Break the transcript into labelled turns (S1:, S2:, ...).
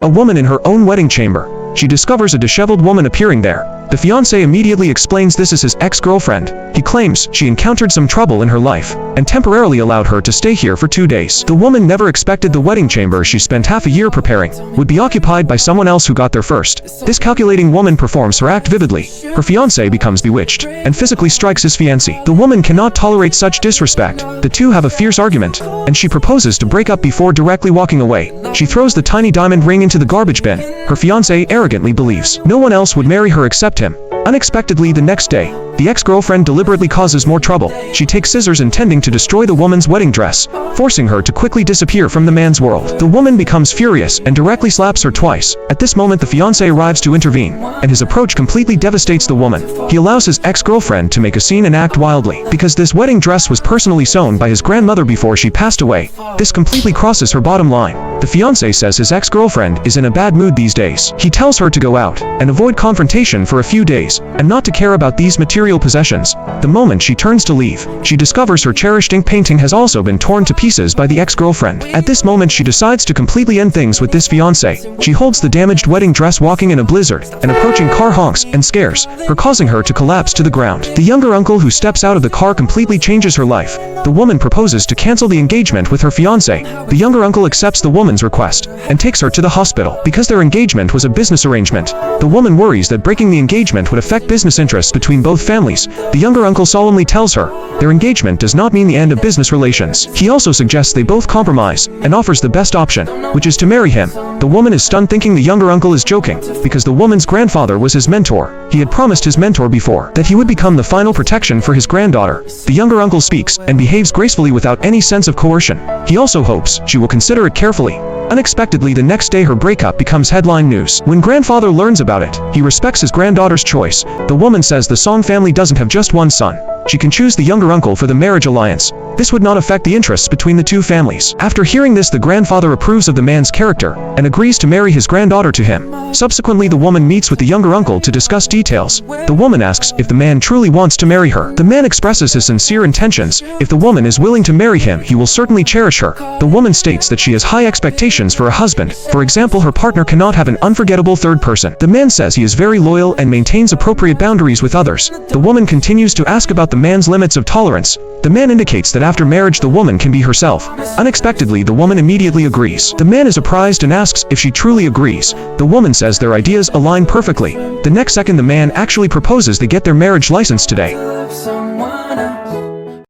S1: A woman in her own wedding chamber. She discovers a disheveled woman appearing there. The fiancé immediately explains this is his ex-girlfriend. He claims she encountered some trouble in her life and temporarily allowed her to stay here for 2 days. The woman never expected the wedding chamber she spent half a year preparing would be occupied by someone else who got there first. This calculating woman performs her act vividly. Her fiancé becomes bewitched and physically strikes his fiancée. The woman cannot tolerate such disrespect. The two have a fierce argument, and she proposes to break up before directly walking away. She throws the tiny diamond ring into the garbage bin. Her fiancé arrogantly believes no one else would marry her except him. Unexpectedly the next day, the ex-girlfriend deliberately causes more trouble. She takes scissors intending to destroy the woman's wedding dress, forcing her to quickly disappear from the man's world. The woman becomes furious and directly slaps her twice. At this moment the fiancé arrives to intervene, and his approach completely devastates the woman. He allows his ex-girlfriend to make a scene and act wildly. Because this wedding dress was personally sewn by his grandmother before she passed away, this completely crosses her bottom line. The fiancé says his ex-girlfriend is in a bad mood these days. He tells her to go out and avoid confrontation for a few days, and not to care about these material possessions. The moment she turns to leave, she discovers her cherished ink painting has also been torn to pieces by the ex-girlfriend. At this moment she decides to completely end things with this fiancé. She holds the damaged wedding dress walking in a blizzard, and approaching car honks and scares her, causing her to collapse to the ground. The younger uncle who steps out of the car completely changes her life. The woman proposes to cancel the engagement with her fiancé. The younger uncle accepts the woman's request and takes her to the hospital. Because their engagement was a business arrangement, the woman worries that breaking the engagement would affect business interests between both families. The younger uncle solemnly tells her their engagement does not mean the end of business relations. He also suggests they both compromise and offers the best option, which is to marry him. The woman is stunned, thinking the younger uncle is joking, because the woman's grandfather was his mentor. He had promised his mentor before that he would become the final protection for his granddaughter. The younger uncle speaks and behaves gracefully without any sense of coercion. He also hopes she will consider it carefully. Unexpectedly the next day her breakup becomes headline news. When grandfather learns about it, he respects his granddaughter's choice. The woman says the Song family doesn't have just one son. She can choose the younger uncle for the marriage alliance. This would not affect the interests between the two families. After hearing this, the grandfather approves of the man's character and agrees to marry his granddaughter to him. Subsequently the woman meets with the younger uncle to discuss details. The woman asks if the man truly wants to marry her. The man expresses his sincere intentions. If the woman is willing to marry him, he will certainly cherish her. The woman states that she has high expectations for a husband. For example, her partner cannot have an unforgettable third person. The man says he is very loyal and maintains appropriate boundaries with others. The woman continues to ask about the man's limits of tolerance. The man indicates that after marriage the woman can be herself. Unexpectedly the woman immediately agrees. The man is surprised and asks if she truly agrees. The woman says their ideas align perfectly. The next second the man actually proposes they get their marriage license today.